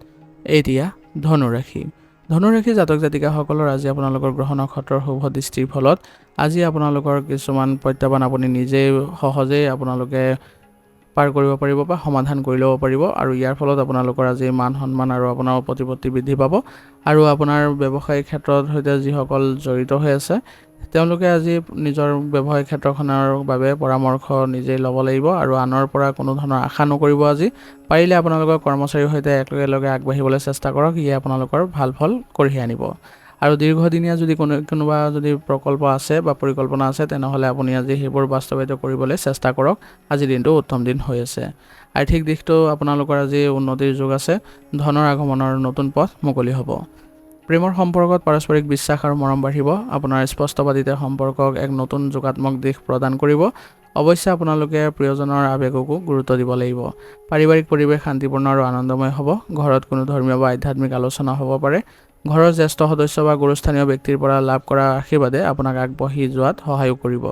এতিয়া ধনুৰাশি। ধনুৰাশি জাতক জাতিকাসকলৰ আজি আপোনালোকৰ গ্ৰহ নক্ষত্ৰৰ শুভ দৃষ্টিৰ ফলত আজি আপোনালোকৰ কিছুমান প্ৰত্যাহ্বান আপুনি নিজেই সহজেই আপোনালোকে পাৰ কৰিব পাৰিব বা সমাধান কৰি ল'ব পাৰিব আৰু ইয়াৰ ফলত আপোনালোকৰ আজি মান সন্মান আৰু আপোনাৰ প্ৰতিপত্তি বৃদ্ধি পাব আৰু আপোনাৰ ব্যৱসায়িক ক্ষেত্ৰৰ সৈতে যিসকল জড়িত হৈ আছে তেওঁলোকে আজি নিজৰ ব্যৱসায়িক ক্ষেত্ৰখনৰ বাবে পৰামৰ্শ নিজেই ল'ব লাগিব আৰু আনৰ পৰা কোনো ধৰণৰ আশা নকৰিব। আজি পাৰিলে আপোনালোকৰ কৰ্মচাৰীৰ সৈতে একেলগে আগবাঢ়িবলৈ চেষ্টা কৰক, ইয়ে আপোনালোকৰ ভাল ফল কঢ়িয়াই আনিব। আৰু দীৰ্ঘদিনীয়া যদি কোনোবা যদি প্ৰকল্প আছে বা পৰিকল্পনা আছে তেনেহ'লে আপুনি আজি সেইবোৰ বাস্তৱায়িত কৰিবলৈ চেষ্টা কৰক। আজিৰ দিনটো উত্তম দিন হৈ আছে। আৰ্থিক দিশটো আপোনালোকৰ আজি উন্নতিৰ যুগ আছে। ধনৰ আগমনৰ নতুন পথ মুকলি হ'ব। প্ৰেমৰ সম্পৰ্কত পাৰস্পৰিক বিশ্বাস আৰু মৰম বাঢ়িব। আপোনাৰ স্পষ্টবাদিতে সম্পৰ্কক এক নতুন যোগাত্মক দিশ প্ৰদান কৰিব। অৱশ্যে আপোনালোকে প্ৰিয়জনৰ আৱেগকো গুৰুত্ব দিব লাগিব। পাৰিবাৰিক পৰিৱেশ শান্তিপূৰ্ণ আৰু আনন্দময় হ'ব। ঘৰত কোনো ধৰ্মীয় বা আধ্যাত্মিক আলোচনা হ'ব পাৰে। ঘৰৰ জ্যেষ্ঠ সদস্য বা গুৰুস্থানীয় ব্যক্তিৰ পৰা লাভ কৰা আশীৰ্বাদে আপোনাক আগবাঢ়ি যোৱাত সহায়ো কৰিব।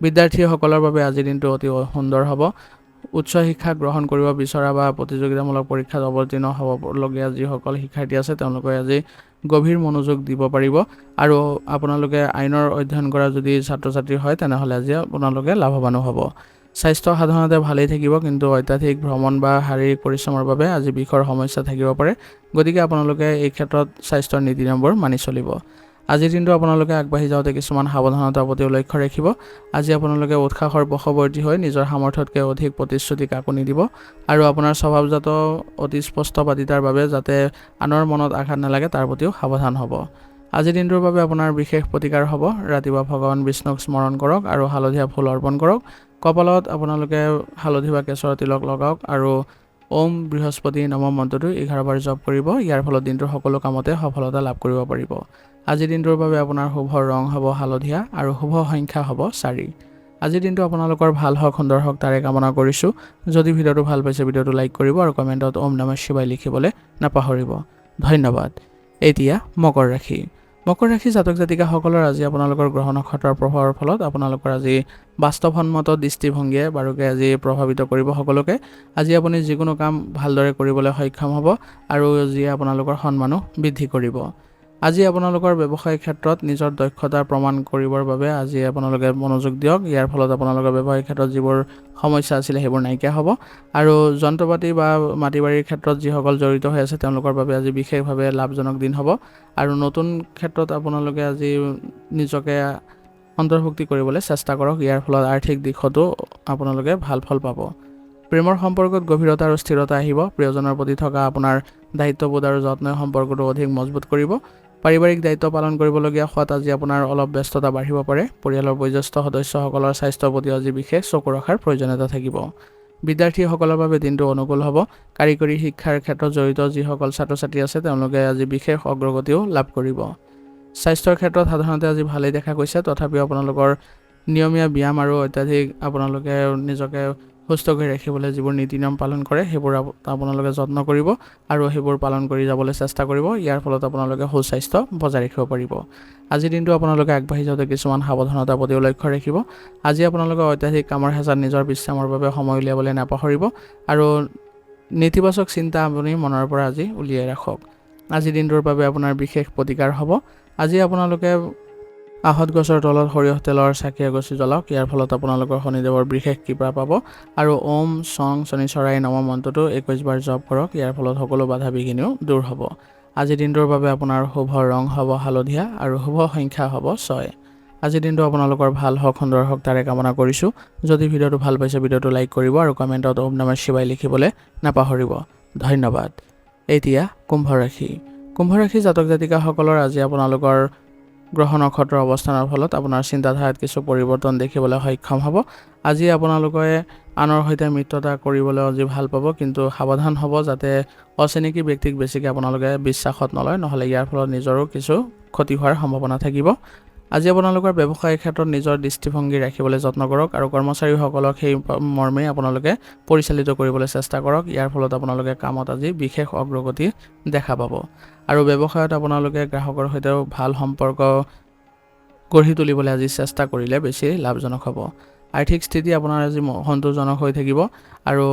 বিদ্যাৰ্থীসকলৰ বাবে আজিৰ দিনটো অতি সুন্দৰ হ'ব। উচ্চ শিক্ষা গ্ৰহণ কৰিব বিচৰা বা প্ৰতিযোগিতামূলক পৰীক্ষাত অৱতীৰ্ণ হ'বলগীয়া যিসকল শিক্ষাৰ্থী আছে তেওঁলোকে আজি গভীৰ মনোযোগ দিব পাৰিব। আৰু আপোনালোকে আইনৰ অধ্যয়ন কৰা যদি ছাত্ৰ ছাত্ৰী হয় তেনেহ'লে আজি আপোনালোকে লাভৱানো হ'ব। স্বাস্থ্য সাধাৰণতে ভালেই থাকিব, কিন্তু অত্যাধিক ভ্ৰমণ বা শাৰীৰিক পৰিশ্ৰমৰ বাবে আজি বিষৰ সমস্যা থাকিব পাৰে। গতিকে আপোনালোকে এই ক্ষেত্ৰত স্বাস্থ্যৰ নীতি নিয়মবোৰ মানি চলিব। আজিৰ দিনটো আপোনালোকে আগবাঢ়ি যাওঁতে কিছুমান সাৱধানতাৰ প্ৰতিও লক্ষ্য ৰাখিব। আজি আপোনালোকে উৎসাহৰ বশৱৰ্তী হৈ নিজৰ সামৰ্থ্যতকৈ অধিক প্ৰতিশ্ৰুতি কাকো নিদিব। আৰু আপোনাৰ স্বভাৱজাত অতি স্পষ্টবাদিতাৰ বাবে যাতে আনৰ মনত আঘাত নালাগে তাৰ প্ৰতিও সাৱধান হ'ব। আজিৰ দিনটোৰ বাবে আপোনাৰ বিশেষ প্ৰতিকাৰ হ'ব। ৰাতিপুৱা ভগৱান বিষ্ণুক স্মৰণ কৰক আৰু হালধীয়া ফুল অৰ্পণ কৰক। কপালত আপোনালোকে হালধি বা কেশৰৰ তিলক লগাওক আৰু ওম বৃহস্পতি নমঃ মন্ত্ৰটো 11 বাৰ জপ কৰিব। ইয়াৰ ফলত দিনটোৰ সকলো কামতে সফলতা লাভ কৰিব পাৰিব। আজিৰ দিনটোৰ বাবে আপোনাৰ শুভ ৰং হ'ব হালধীয়া আৰু শুভ সংখ্যা হ'ব 4। আজিৰ দিনটো আপোনালোকৰ ভাল হওক, সুন্দৰ হওক তাৰে কামনা কৰিছোঁ। যদি ভিডিঅ'টো ভাল পাইছে ভিডিঅ'টো লাইক কৰিব আৰু কমেণ্টত ওম নমঃ শিৱায় লিখিবলৈ নাপাহৰিব। ধন্যবাদ। এতিয়া মকৰ ৰাশি। মকৰ ৰাশি জাতক জাতিকাসকলৰ আজি আপোনালোকৰ গ্ৰহ নক্ষত্ৰৰ প্ৰভাৱৰ ফলত আপোনালোকৰ আজি বাস্তৱসন্মত দৃষ্টিভংগীয়ে বাৰুকে আজি প্ৰভাৱিত কৰিব সকলোকে। আজি আপুনি যিকোনো কাম ভালদৰে কৰিবলৈ সক্ষম হ'ব আৰু যিয়ে আপোনালোকৰ সন্মানো বৃদ্ধি কৰিব। আজি আপোনালোকৰ ব্যৱসায়িক ক্ষেত্ৰত নিজৰ দক্ষতা প্ৰমাণ কৰিবৰ বাবে আজি আপোনালোকে মনোযোগ দিয়ক। ইয়াৰ ফলত আপোনালোকৰ ব্যৱসায়িক ক্ষেত্ৰত যিবোৰ সমস্যা আছিলে সেইবোৰ নাইকিয়া হ'ব। আৰু যন্ত্ৰপাতি বা মাটি বাৰীৰ ক্ষেত্ৰত যিসকল জড়িত হৈ আছে তেওঁলোকৰ বাবে আজি বিশেষভাৱে লাভজনক দিন হ'ব। আৰু নতুন ক্ষেত্ৰত আপোনালোকে আজি নিজকে অন্তৰ্ভুক্তি কৰিবলৈ চেষ্টা কৰক। ইয়াৰ ফলত আৰ্থিক দিশতো আপোনালোকে ভাল ফল পাব। প্ৰেমৰ সম্পৰ্কত গভীৰতা আৰু স্থিৰতা আহিব। প্ৰিয়জনৰ প্ৰতি থকা আপোনাৰ দায়িত্ববোধ আৰু যত্নই সম্পৰ্কটো অধিক মজবুত কৰিব। পাৰিবাৰিক দায়িত্ব পালন কৰিবলগীয়া হোৱাত আজি আপোনাৰ অলপ ব্যস্ততা বাঢ়িব পাৰে। পৰিয়ালৰ বয়োজ্যেষ্ঠ সদস্যসকলৰ স্বাস্থ্যৰ প্ৰতি আজি বিশেষ চকু ৰখাৰ প্ৰয়োজনীয়তা থাকিব। বিদ্যাৰ্থীসকলৰ বাবে দিনটো অনুকূল হ'ব। কাৰিকৰী শিক্ষাৰ ক্ষেত্ৰত জড়িত যিসকল ছাত্ৰ ছাত্ৰী আছে তেওঁলোকে আজি বিশেষ অগ্ৰগতিও লাভ কৰিব। স্বাস্থ্যৰ ক্ষেত্ৰত সাধাৰণতে আজি ভালেই দেখা গৈছে, তথাপিও আপোনালোকৰ নিয়মীয়া ব্যায়াম আৰু অত্যাধিক আপোনালোকে নিজকে সুস্থ কৰি ৰাখিবলৈ যিবোৰ নীতি নিয়ম পালন কৰে সেইবোৰ আপোনালোকে যত্ন কৰিব আৰু সেইবোৰ পালন কৰি যাবলৈ চেষ্টা কৰিব। ইয়াৰ ফলত আপোনালোকে সুস্বাস্থ্য বজাই ৰাখিব পাৰিব। আজিৰ দিনটো আপোনালোকে আগবাঢ়ি যাওঁতে কিছুমান সাৱধানতাৰ প্ৰতিও লক্ষ্য ৰাখিব। আজি আপোনালোকে অত্যাধিক কামৰ হেঁচাত নিজৰ বিশ্ৰামৰ বাবে সময় উলিয়াবলৈ নাপাহৰিব আৰু নেতিবাচক চিন্তা আপুনি মনৰ পৰা আজি উলিয়াই ৰাখক। আজিৰ দিনটোৰ বাবে আপোনাৰ বিশেষ প্ৰতিকাৰ হ'ব। আজি আপোনালোকে আহঁত গছৰ তলত সৰিয়হ তেলৰ চাকি এগছি জ্বলাওক। ইয়াৰ ফলত আপোনালোকৰ শনিদেৱৰ বিশেষ কৃপা পাব। আৰু ওম চং শনিশ্বৰাই নমঃ মন্ত্ৰটো 21 বাৰ জপ কৰক। ইয়াৰ ফলত সকলো বাধা বিঘিনিও দূৰ হ'ব। আজিৰ দিনটোৰ বাবে আপোনাৰ শুভ ৰং হ'ব হালধীয়া আৰু শুভ সংখ্যা হ'ব 6। আজিৰ দিনটো আপোনালোকৰ ভাল হওক, সুন্দৰ হওক তাৰে কামনা কৰিছোঁ। যদি ভিডিঅ'টো ভাল পাইছে ভিডিঅ'টো লাইক কৰিব আৰু কমেণ্টত ওম নমঃ শিৱায় লিখিবলৈ নাপাহৰিব। ধন্যবাদ। এতিয়া কুম্ভ ৰাশি। কুম্ভ ৰাশি জাতক জাতিকাসকলৰ আজি আপোনালোকৰ গ্ৰহ নক্ষত্ৰৰ অৱস্থানৰ ফলত আপোনাৰ চিন্তাধাৰাত কিছু পৰিৱৰ্তন দেখিবলৈ সক্ষম হ'ব। আজি আপোনালোকে আনৰ সৈতে মিত্ৰতা কৰিবলৈ আজি ভাল পাব, কিন্তু সাৱধান হ'ব যাতে অচিনাকি ব্যক্তিক বেছিকৈ আপোনালোকে বিশ্বাসত নলয়, নহ'লে ইয়াৰ ফলত নিজৰো কিছু ক্ষতি হোৱাৰ সম্ভাৱনা থাকিব। আজি আপোনালোকৰ ব্যৱসায়িক ক্ষেত্ৰত নিজৰ দৃষ্টিভংগী ৰাখিবলৈ যত্ন কৰক আৰু কৰ্মচাৰীসকলক সেই মৰ্মেই আপোনালোকে পৰিচালিত কৰিবলৈ চেষ্টা কৰক। ইয়াৰ ফলত আপোনালোকে কামত আজি বিশেষ অগ্ৰগতি দেখা পাব। আৰু ব্যৱসায়ত আপোনালোকে গ্ৰাহকৰ সৈতেও ভাল সম্পৰ্ক গঢ়ি তুলিবলৈ আজি চেষ্টা কৰিলে বেছি লাভজনক হ'ব। আৰ্থিক স্থিতি আপোনাৰ আজি সন্তোষজনক হৈ থাকিব আৰু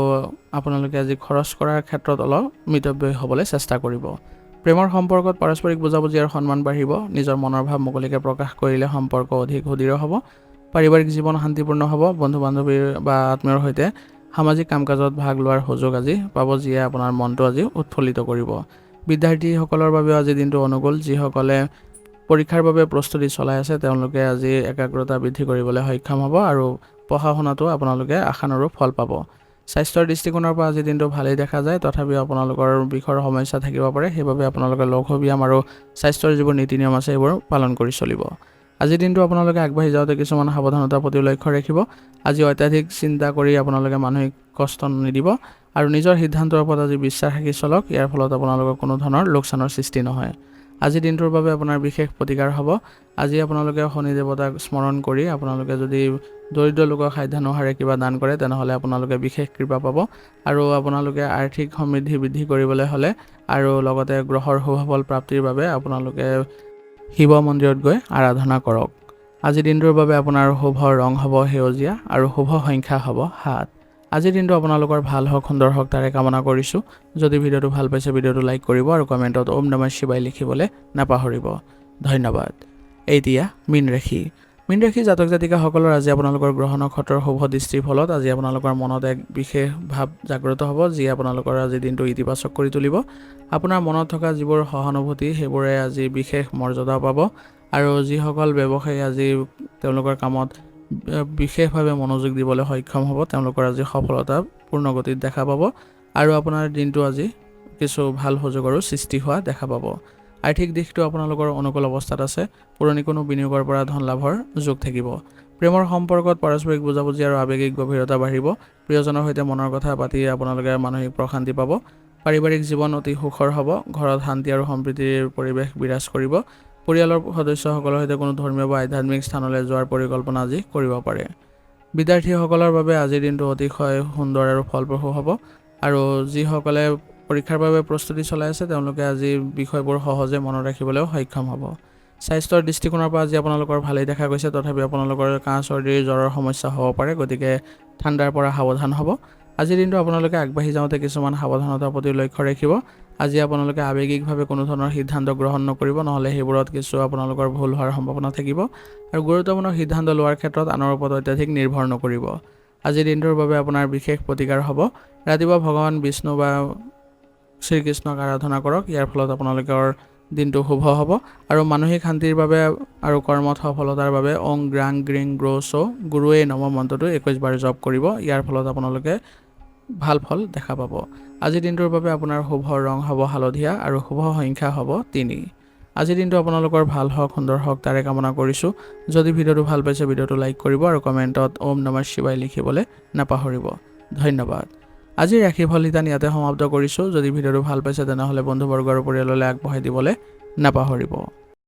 আপোনালোকে আজি খৰচ কৰাৰ ক্ষেত্ৰত অলপ মিতব্যয়ী হ'বলৈ চেষ্টা কৰিব। প্ৰেমৰ সম্পৰ্কত পাৰস্পৰিক বুজাবুজি আৰু সন্মান বাঢ়িব। নিজৰ মনৰ ভাৱ মুকলিকৈ প্ৰকাশ কৰিলে সম্পৰ্ক অধিক সুদৃঢ় হ'ব। পাৰিবাৰিক জীৱন শান্তিপূৰ্ণ হ'ব। বন্ধু বান্ধৱীৰ বা আত্মীয়ৰ সৈতে সামাজিক কাম কাজত ভাগ লোৱাৰ সুযোগ আজি পাব, যিয়ে আপোনাৰ মনটো আজি উৎফুল্লিত কৰিব। বিদ্যাৰ্থীসকলৰ বাবেও আজি দিনটো অনুকূল। যিসকলে পৰীক্ষাৰ বাবে প্ৰস্তুতি চলাই আছে তেওঁলোকে আজি একাগ্ৰতা বৃদ্ধি কৰিবলৈ সক্ষম হ'ব আৰু পঢ়া শুনাতো আপোনালোকে আশানুৰূপ ফল পাব। স্বাস্থ্যৰ দৃষ্টিকোণৰ পৰা আজি দিনটো ভালেই দেখা যায়, তথাপিও আপোনালোকৰ বিষৰ সমস্যা থাকিব পাৰে। সেইবাবে আপোনালোকে লঘু ব্যায়াম আৰু স্বাস্থ্যৰ যিবোৰ নীতি নিয়ম আছে সেইবোৰ পালন কৰি চলিব। আজিৰ দিনটো আপোনালোকে আগবাঢ়ি যাওঁতে কিছুমান সাৱধানতাৰ প্ৰতি লক্ষ্য ৰাখিব। আজি অত্যাধিক চিন্তা কৰি আপোনালোকে মানসিক কষ্ট নিদিব আৰু নিজৰ সিদ্ধান্তৰ ওপৰত আজি বিশ্বাস ৰাখি চলক। ইয়াৰ ফলত আপোনালোকৰ কোনো ধৰণৰ লোকচানৰ সৃষ্টি নহয়। আজিৰ দিনটোৰ বাবে আপোনাৰ বিশেষ প্ৰতিকাৰ হ'ব। আজি আপোনালোকে শনি দেৱতাক স্মৰণ কৰি আপোনালোকে যদি দৰিদ্ৰ লোকক সাধ্যানুসাৰে কিবা দান কৰে তেনেহ'লে আপোনালোকে বিশেষ কৃপা পাব আৰু আপোনালোকে আৰ্থিক সমৃদ্ধি বৃদ্ধি কৰিবলৈ হ'লে আৰু লগতে গ্ৰহৰ শুভফল প্ৰাপ্তিৰ বাবে আপোনালোকে শিৱ মন্দিৰত গৈ আৰাধনা কৰক। আজিৰ দিনটোৰ বাবে আপোনাৰ শুভ ৰং হ'ব সেউজীয়া আৰু শুভ সংখ্যা হ'ব 7। আজিৰ দিনটো আপোনালোকৰ ভাল হওক সুন্দৰ হওক তাৰে কামনা কৰিছোঁ। যদি ভিডিঅ'টো ভাল পাইছে ভিডিঅ'টো লাইক কৰিব আৰু কমেণ্টত ওম নমঃ শিৱায় লিখিবলৈ নাপাহৰিব। ধন্যবাদ। এতিয়া মীন ৰাশি জাতক জাতিকাসকলৰ আজি আপোনালোকৰ গ্ৰহ নক্ষত্ৰৰ শুভ দৃষ্টিৰ ফলত আজি আপোনালোকৰ মনত এক বিশেষ ভাৱ জাগ্ৰত হ'ব যি আপোনালোকৰ আজি দিনটো ইতিবাচক কৰি তুলিব। আপোনাৰ মনত থকা যিবোৰ সহানুভূতি সেইবোৰে আজি বিশেষ মৰ্যাদা পাব আৰু যিসকল ব্যৱসায়ী আজি তেওঁলোকৰ কামত বিশেষভাৱে মনোযোগ দিবলৈ সক্ষম হ'ব তেওঁলোকৰ আজি সফলতা পূৰ্ণগতিত দেখা পাব আৰু আপোনাৰ দিনটো আজি কিছু ভাল সুযোগৰো সৃষ্টি হোৱা দেখা পাব। আৰ্থিক দিশটো আপোনালোকৰ অনুকূল অৱস্থাত আছে। পুৰণি কোনো বিনিয়োগৰ পৰা ধন লাভৰ যোগ থাকিব। প্ৰেমৰ সম্পৰ্কত পাৰস্পৰিক বুজাবুজি আৰু আৱেগিক গভীৰতা বাঢ়িব। প্ৰিয়জনৰ সৈতে মনৰ কথা পাতি আপোনালোকে মানসিক প্ৰশান্তি পাব। পাৰিবাৰিক জীৱন অতি সুখৰ হ'ব। ঘৰত শান্তি আৰু সম্প্ৰীতিৰ পৰিৱেশ বিৰাজ কৰিব। পৰিয়ালৰ সদস্যসকলৰ সৈতে কোনো ধৰ্মীয় বা আধ্যাত্মিক স্থানলৈ যোৱাৰ পৰিকল্পনা আজি কৰিব পাৰে। বিদ্যাৰ্থীসকলৰ বাবে আজিৰ দিনটো অতিশয় সুন্দৰ আৰু ফলপ্ৰসূ হ'ব আৰু যিসকলে পৰীক্ষাৰ বাবে প্ৰস্তুতি চলাই আছে তেওঁলোকে আজি বিষয়বোৰ সহজে মনত ৰাখিবলৈও সক্ষম হ'ব। স্বাস্থ্যৰ দৃষ্টিকোণৰ পৰা আজি আপোনালোকৰ ভালেই দেখা গৈছে, তথাপি আপোনালোকৰ কাহ চৰ্দিৰ জ্বৰৰ সমস্যা হ'ব পাৰে, গতিকে ঠাণ্ডাৰ পৰা সাৱধান হ'ব। আজিৰ দিনটো আপোনালোকে আগবাঢ়ি যাওঁতে কিছুমান সাৱধানতাৰ প্ৰতি লক্ষ্য ৰাখিব। আজি আপোনালোকে আৱেগিকভাৱে কোনো ধৰণৰ সিদ্ধান্ত গ্ৰহণ নকৰিব, নহ'লে সেইবোৰত কিছু আপোনালোকৰ ভুল হোৱাৰ সম্ভাৱনা থাকিব আৰু গুৰুত্বপূৰ্ণ সিদ্ধান্ত লোৱাৰ ক্ষেত্ৰত আনৰ ওপৰত অত্যাধিক নিৰ্ভৰ নকৰিব। আজিৰ দিনটোৰ বাবে আপোনাৰ বিশেষ প্ৰতিকাৰ হ'ব। ৰাতিপুৱা ভগৱান বিষ্ণু বা শ্ৰীকৃষ্ণক আৰাধনা কৰক। ইয়াৰ ফলত আপোনালোকৰ দিনটো শুভ হ'ব আৰু মানসিক শান্তিৰ বাবে আৰু কৰ্মত সফলতাৰ বাবে ওং গ্ৰাং গ্ৰিং গ্ৰ চ গুৰুৱে নম মন্ত্ৰটো 21 বাৰ জপ কৰিব। ইয়াৰ ফলত আপোনালোকে ভাল ফল দেখা পাব। আজিৰ দিনটোৰ বাবে আপোনাৰ শুভ ৰং হ'ব হালধীয়া আৰু শুভ সংখ্যা হ'ব 3। আজিৰ দিনটো আপোনালোকৰ ভাল হওক সুন্দৰ হওক তাৰে কামনা কৰিছোঁ। যদি ভিডিঅ'টো ভাল পাইছে ভিডিঅ'টো লাইক কৰিব আৰু কমেণ্টত ওম নমঃ শিৱায় লিখিবলৈ নাপাহৰিব। ধন্যবাদ। আজিৰ ৰাশিফল নিদান ইয়াতে সমাপ্ত কৰিছোঁ। যদি ভিডিঅ'টো ভাল পাইছে তেনেহ'লে বন্ধুবৰ্গ আৰু পৰিয়াললৈ আগবঢ়াই দিবলৈ নাপাহৰিব।